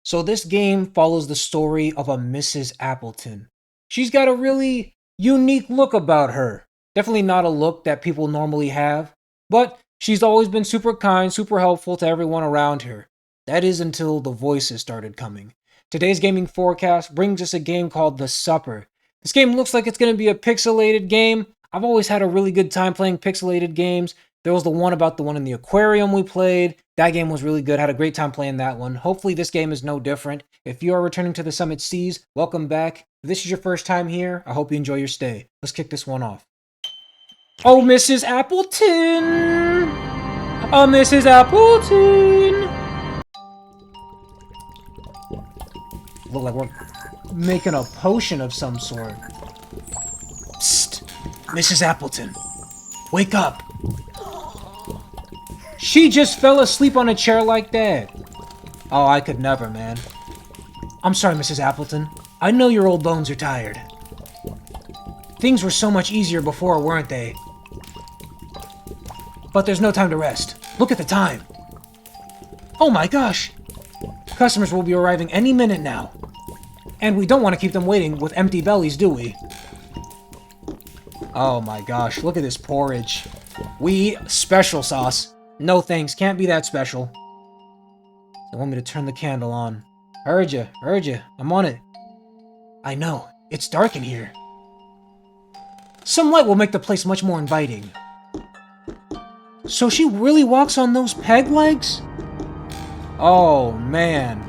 So this game follows the story of a Mrs. Appleton. She's got a really unique look about her. Definitely not a look that people normally have, but she's always been super kind, super helpful to everyone around her. That is until the voices started coming. Today's gaming forecast brings us a game called The Supper. This game looks like it's going to be a pixelated game. I've always had a really good time playing pixelated games. There was the one about the one in the aquarium we played. That game was really good. Had a great time playing that one. Hopefully this game is no different. If you are returning to the Summit Seas, welcome back. If this is your first time here, I hope you enjoy your stay. Let's kick this one off. Oh, Mrs. Appleton! Oh, Mrs. Appleton! Look like we're making a potion of some sort. Psst! Mrs. Appleton, wake up! She just fell asleep on a chair like that. Oh, I could never, man. I'm sorry, Mrs. Appleton. I know your old bones are tired. Things were so much easier before, weren't they? But there's no time to rest. Look at the time. Oh my gosh! Customers will be arriving any minute now. And we don't want to keep them waiting with empty bellies, do we? Oh my gosh, look at this porridge. We eat special sauce. No thanks, can't be that special. They want me to turn the candle on. Heard ya, I'm on it. I know, it's dark in here. Some light will make the place much more inviting. So she really walks on those peg legs? Oh man.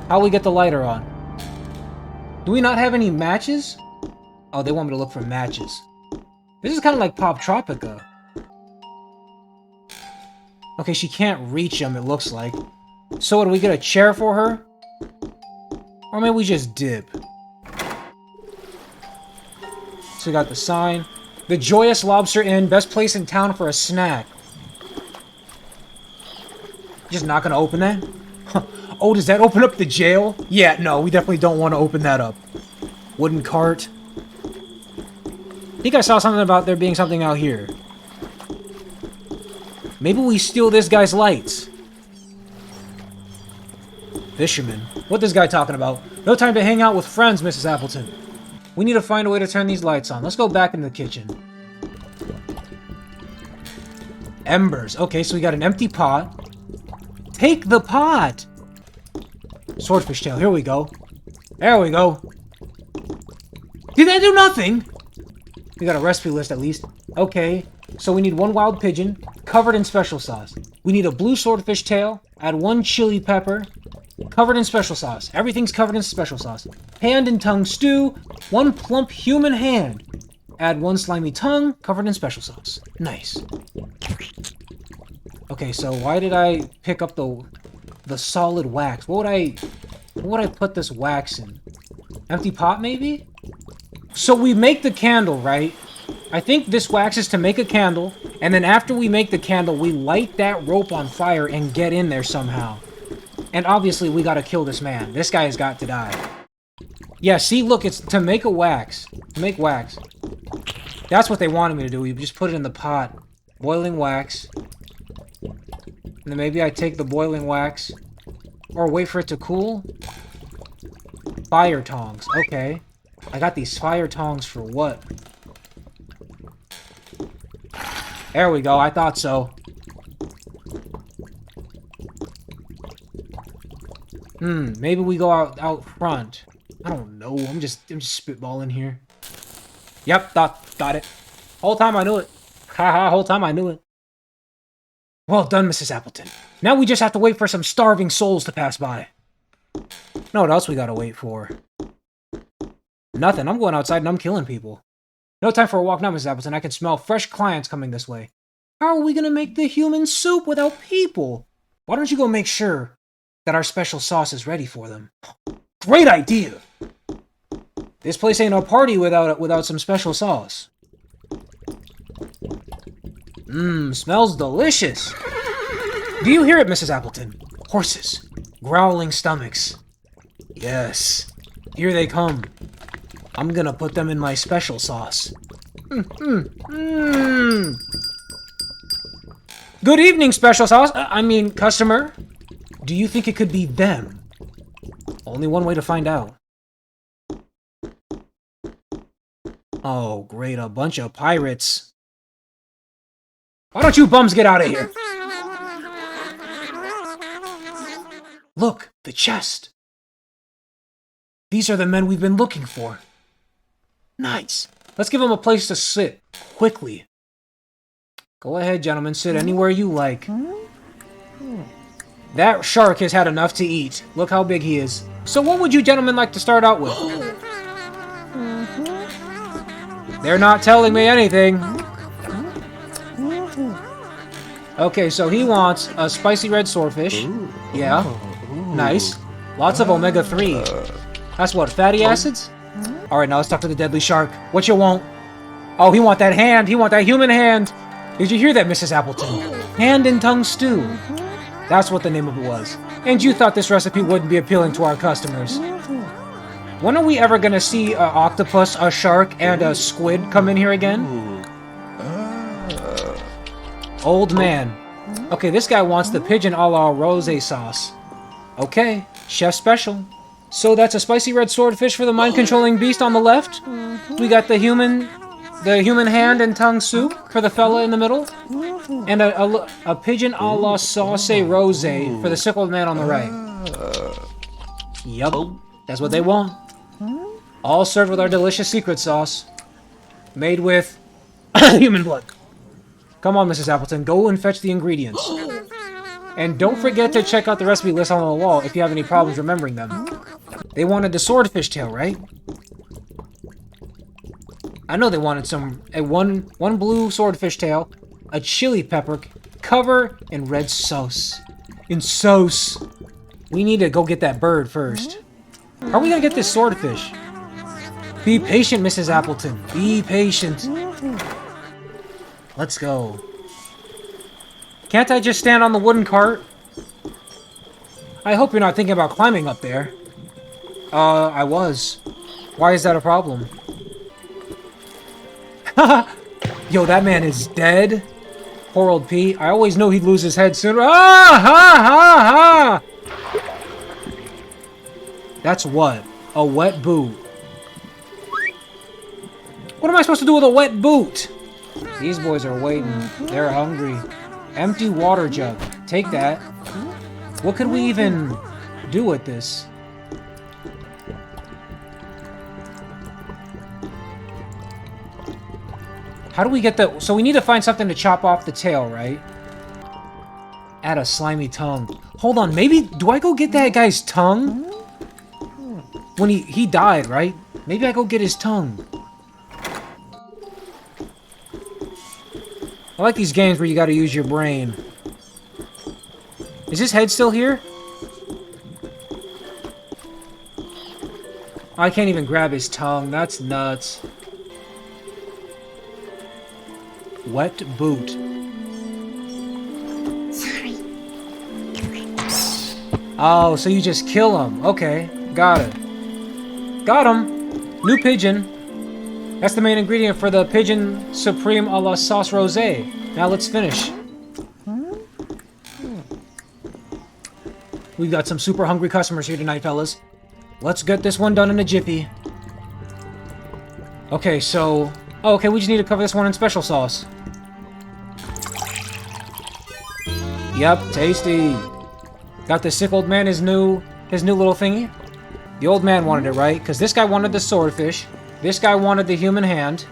How'll we get the lighter on? Do we not have any matches? Oh, they want me to look for matches. This is kind of like Pop Tropica. Okay, she can't reach them, it looks like. So do we get a chair for her? Or maybe we just dip. So we got the sign. The Joyous Lobster Inn, best place in town for a snack. Just not gonna open that? Oh, does that open up the jail? Yeah, no, we definitely don't want to open that up. Wooden cart. I think I saw something about there being something out here. Maybe we steal this guy's lights. Fisherman. What this guy talking about? No time to hang out with friends, Mrs. Appleton. We need to find a way to turn these lights on. Let's go back in the kitchen. Embers. Okay, so we got an empty pot. Take the pot! Swordfish tail. Here we go. There we go. Did that do nothing? We got a recipe list at least. Okay, so we need one wild pigeon, covered in special sauce. We need a blue swordfish tail, add one chili pepper, covered in special sauce. Everything's covered in special sauce. Hand and tongue stew, one plump human hand. Add one slimy tongue, covered in special sauce. Nice. Okay, so why did I pick up the solid wax? What would I put this wax in? Empty pot, maybe? So we make the candle, right? I think this wax is to make a candle, and then after we make the candle, we light that rope on fire and get in there somehow. And obviously, we gotta kill this man. This guy has got to die. Yeah, see, look, it's to make a wax. To make wax. That's what they wanted me to do. We just put it in the pot. Boiling wax. And then maybe I take the boiling wax. Or wait for it to cool. Fire tongs. Okay. I got these fire tongs for what? There we go. I thought so. Maybe we go out front. I don't know. I'm just spitballing here. Yep, got it. Whole time I knew it. Haha, whole time I knew it. Well done, Mrs. Appleton. Now we just have to wait for some starving souls to pass by. Know what else we gotta wait for? Nothing. I'm going outside and I'm killing people. No time for a walk now, Mrs. Appleton. I can smell fresh clients coming this way. How are we gonna make the human soup without people? Why don't you go make sure that our special sauce is ready for them? Great idea! This place ain't a party without some special sauce. Smells delicious. Do you hear it, Mrs. Appleton? Horses. Growling stomachs. Yes. Here they come. I'm gonna put them in my special sauce. Good evening, special sauce. I mean, customer. Do you think it could be them? Only one way to find out. Oh, great, a bunch of pirates. Why don't you bums get out of here? Look, the chest. These are the men we've been looking for. Nice. Let's give them a place to sit, quickly. Go ahead, gentlemen, sit anywhere you like. That shark has had enough to eat. Look how big he is. So what would you gentlemen like to start out with? They're not telling me anything. Okay, so he wants a spicy red swordfish. Yeah. Nice. Lots of omega-3. That's what, fatty acids? Alright, now let's talk to the deadly shark. What you want? Oh, he want that hand. He want that human hand. Did you hear that, Mrs. Appleton? Hand and tongue stew. That's what the name of it was. And you thought this recipe wouldn't be appealing to our customers. When are we ever gonna see an octopus, a shark, and a squid come in here again? Old man. Okay, this guy wants the pigeon a la rosé sauce. Okay, chef special. So that's a spicy red swordfish for the mind-controlling beast on the left. We got the human hand and tongue soup for the fella in the middle. And a pigeon a la sauce rosé for the sickled man on the right. Yup, that's what they want. All served with our delicious secret sauce. Made with human blood. Come on, Mrs. Appleton, go and fetch the ingredients. And don't forget to check out the recipe list on the wall if you have any problems remembering them. They wanted the swordfish tail, right? I know they wanted one blue swordfish tail, a chili pepper, cover in red sauce. In sauce. We need to go get that bird first. How are we gonna get this swordfish? Be patient, Mrs. Appleton. Be patient. Let's go. Can't I just stand on the wooden cart? I hope you're not thinking about climbing up there. I was. Why is that a problem? Yo, that man is dead. Poor old P. I always knew he'd lose his head sooner. Ah! Ha! Ha! Ha! That's what? A wet boot. What am I supposed to do with a wet boot? These boys are waiting. They're hungry. Empty water jug. Take that. What could we even do with this? How do we get the... So we need to find something to chop off the tail, right? Add a slimy tongue. Hold on, maybe... Do I go get that guy's tongue? When he died, right? Maybe I go get his tongue. I like these games where you gotta use your brain. Is his head still here? I can't even grab his tongue. That's nuts. Wet boot. Sorry. Oh, so you just kill him. Okay, got it. Got him. New pigeon. That's the main ingredient for the pigeon supreme a la sauce rosé. Now let's finish. We've got some super hungry customers here tonight, fellas. Let's get this one done in a jiffy. Okay, so... Oh, okay, we just need to cover this one in special sauce. Yep, tasty. Got the sick old man his new little thingy. The old man wanted it, right? Because this guy wanted the swordfish. This guy wanted the human hand.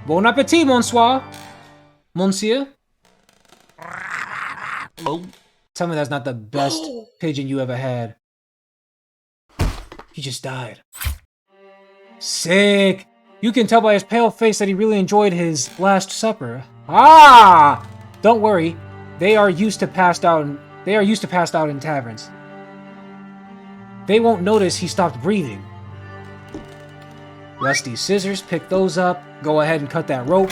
Bon appetit, bonsoir. Monsieur. Tell me that's not the best pigeon you ever had. He just died. Sick! You can tell by his pale face that he really enjoyed his last supper. Ah! Don't worry. They are used to passed out in taverns. They won't notice he stopped breathing. Rusty scissors, pick those up. Go ahead and cut that rope.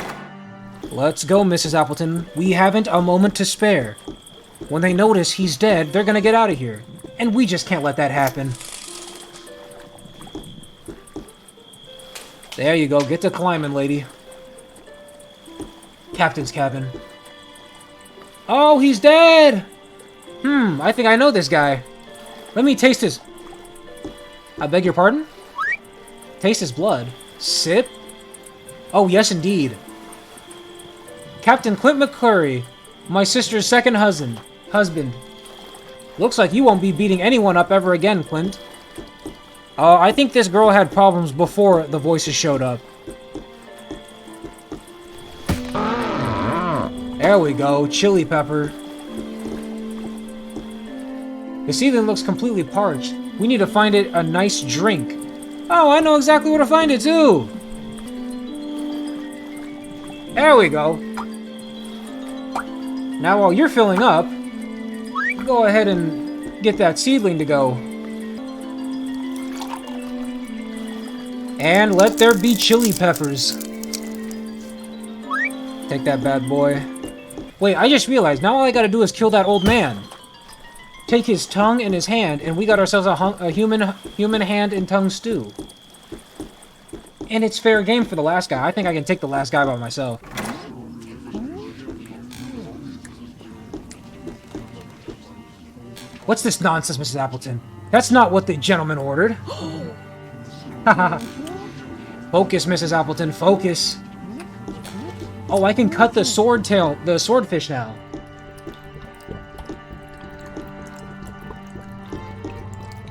Let's go, Mrs. Appleton. We haven't a moment to spare. When they notice he's dead, they're gonna get out of here. And we just can't let that happen. There you go. Get to climbing, lady. Captain's cabin. Oh, he's dead! I think I know this guy. Let me taste his... I beg your pardon? Taste his blood. Sip? Oh, yes, indeed. Captain Clint McClurry, my sister's second husband. Looks like you won't be beating anyone up ever again, Clint. I think this girl had problems before the voices showed up. There we go, chili pepper. The ceiling looks completely parched. We need to find it a nice drink. Oh, I know exactly where to find it, too. There we go. Now, while you're filling up, go ahead and get that seedling to go. And let there be chili peppers. Take that bad boy. Wait, I just realized, now all I gotta do is kill that old man. Take his tongue in his hand, and we got ourselves a human hand and tongue stew. And it's fair game for the last guy. I think I can take the last guy by myself. What's this nonsense, Mrs. Appleton? That's not what the gentleman ordered. Focus, Mrs. Appleton, focus. Oh, I can cut the swordfish now.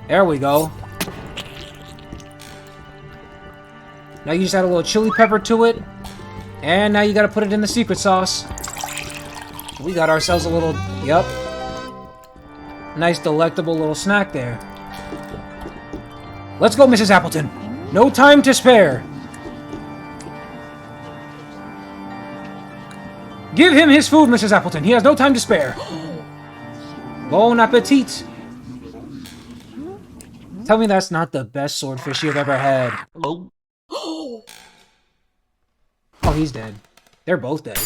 There we go. Now you just add a little chili pepper to it. And now you gotta put it in the secret sauce. We got ourselves a little, yep. Nice, delectable little snack there. Let's go, Mrs. Appleton. No time to spare. Give him his food, Mrs. Appleton. He has no time to spare. Bon appetit. Tell me that's not the best swordfish you've ever had. Oh, he's dead. They're both dead.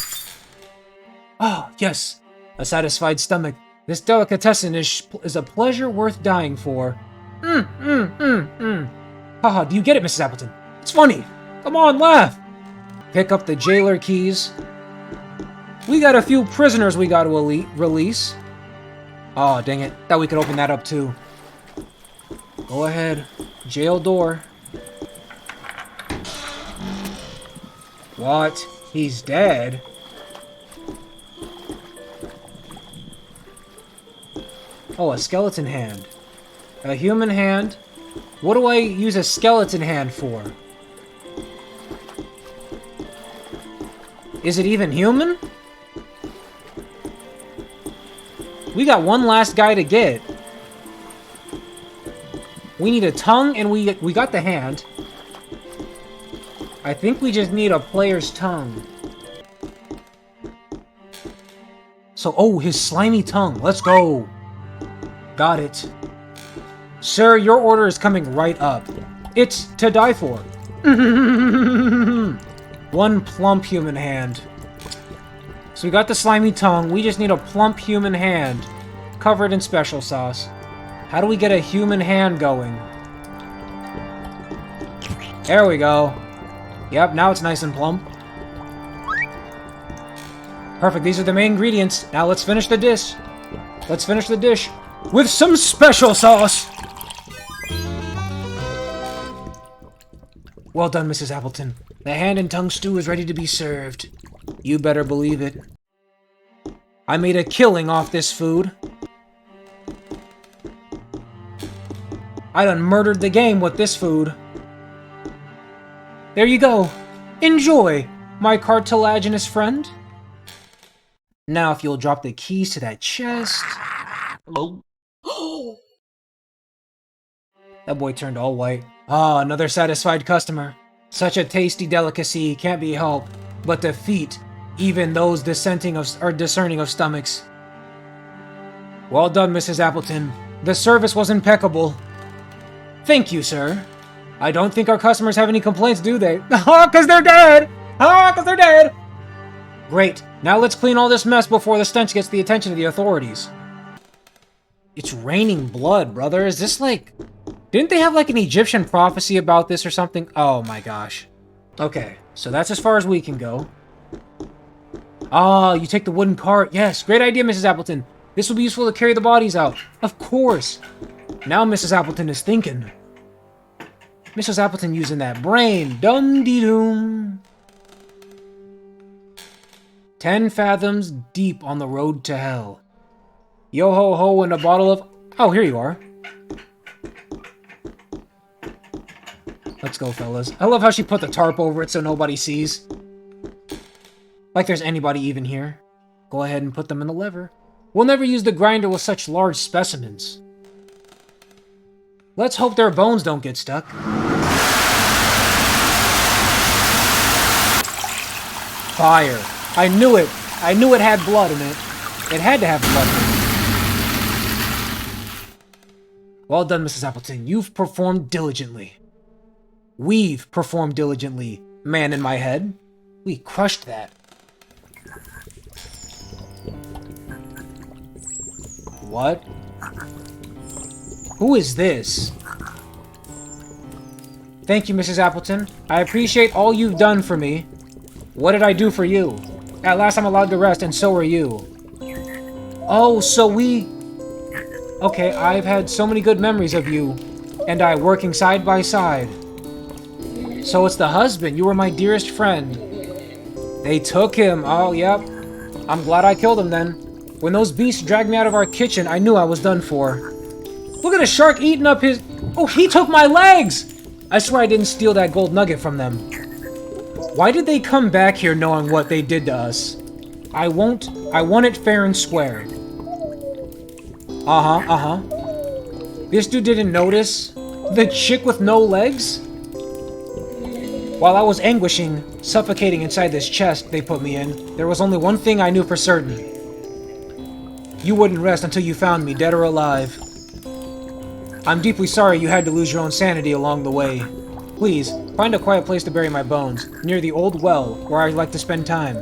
Oh, yes. A satisfied stomach. This delicatessen is a pleasure worth dying for. Haha, do you get it, Mrs. Appleton? It's funny. Come on, laugh. Pick up the jailer keys. We got a few prisoners we got to release. Oh, dang it. Thought we could open that up, too. Go ahead. Jail door. What? He's dead? Oh, a skeleton hand. A human hand? What do I use a skeleton hand for? Is it even human? We got one last guy to get. We need a tongue, and we got the hand. I think we just need a player's tongue. So, oh, his slimy tongue. Let's go. Got it. Sir, your order is coming right up. It's to die for. One plump human hand. So we got the slimy tongue. We just need a plump human hand covered in special sauce. How do we get a human hand going? There we go. Yep, now it's nice and plump. Perfect, these are the main ingredients. Now let's finish the dish. Let's finish the dish with some special sauce. Well done, Mrs. Appleton. The hand and tongue stew is ready to be served. You better believe it. I made a killing off this food. I done murdered the game with this food. There you go. Enjoy, my cartilaginous friend. Now if you'll drop the keys to that chest. Oh. That boy turned all white. Ah, another satisfied customer. Such a tasty delicacy can't be helped but defeat even those discerning of stomachs. Well done, Mrs. Appleton. The service was impeccable. Thank you, sir. I don't think our customers have any complaints, do they? Ah, 'cause they're dead! Ah, 'cause they're dead! Great. Now let's clean all this mess before the stench gets the attention of the authorities. It's raining blood, brother. Is this like... Didn't they have like an Egyptian prophecy about this or something? Oh my gosh. Okay, so that's as far as we can go. Ah, you take the wooden cart. Yes, great idea, Mrs. Appleton. This will be useful to carry the bodies out. Of course. Now Mrs. Appleton is thinking. Mrs. Appleton using that brain. Dum-dee-doom. 10 fathoms deep on the road to hell. Yo-ho-ho and a bottle of... Oh, here you are. Let's go, fellas. I love how she put the tarp over it so nobody sees. Like there's anybody even here. Go ahead and put them in the lever. We'll never use the grinder with such large specimens. Let's hope their bones don't get stuck. Fire. I knew it. I knew it had blood in it. It had to have blood in it. Well done, Mrs. Appleton. You've performed diligently. We've performed diligently, man in my head. We crushed that. What? Who is this? Thank you, Mrs. Appleton. I appreciate all you've done for me. What did I do for you? At last I'm allowed to rest, and so are you. Oh, so we... Okay, I've had so many good memories of you and I working side by side. So it's the husband. You were my dearest friend. They took him. Oh, yep. I'm glad I killed him then. When those beasts dragged me out of our kitchen, I knew I was done for. Look at a shark eating up his... Oh, he took my legs! I swear I didn't steal that gold nugget from them. Why did they come back here knowing what they did to us? I want it fair and square. This dude didn't notice? The chick with no legs? While I was anguishing, suffocating inside this chest they put me in, there was only one thing I knew for certain. You wouldn't rest until you found me, dead or alive. I'm deeply sorry you had to lose your own sanity along the way. Please, find a quiet place to bury my bones, near the old well, where I like to spend time.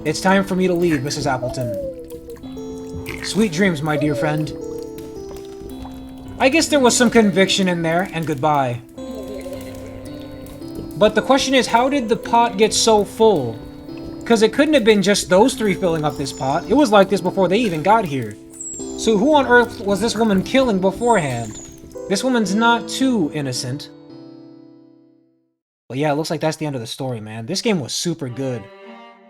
It's time for me to leave, Mrs. Appleton. Sweet dreams, my dear friend. I guess there was some conviction in there, and goodbye. But the question is, how did the pot get so full? Because it couldn't have been just those three filling up this pot. It was like this before they even got here. So who on earth was this woman killing beforehand? This woman's not too innocent. But yeah, it looks like that's the end of the story, man. This game was super good.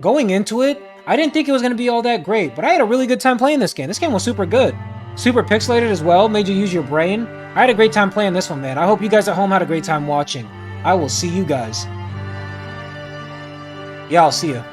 Going into it, I didn't think it was going to be all that great, but I had a really good time playing this game. This game was super good. Super pixelated as well, made you use your brain. I had a great time playing this one, man. I hope you guys at home had a great time watching. I will see you guys. Yeah, I'll see you.